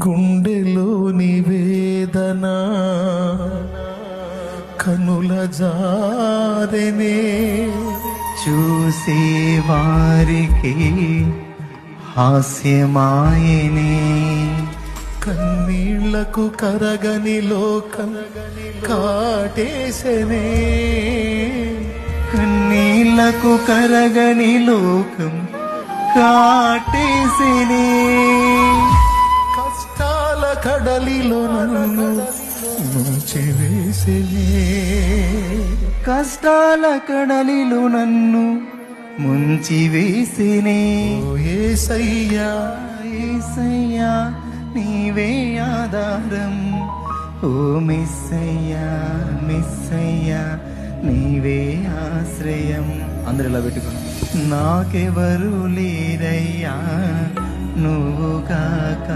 గుండెలోని వేదన కనుల జారెనే చూసే వారికి హాస్యమాయనే కన్నీళ్లకు కరగని లోకం కాటేసనే కన్నీళ్లకు కరగని లోకం కాటేసినే కష్టాల కడలిలో నన్ను ముంచివేసినే కష్టాల కడలిలో నన్ను ముంచివేసినే ఓ యేసయ్యా యేసయ్యా నీవే ఆధారం ఓ మెస్సయ్యా మెస్సయ్యా నీవే ఆశ్రయం. అందరు ఇలా పెట్టుకుని నాకెవరు లేరయ్యా నువ్వు కాక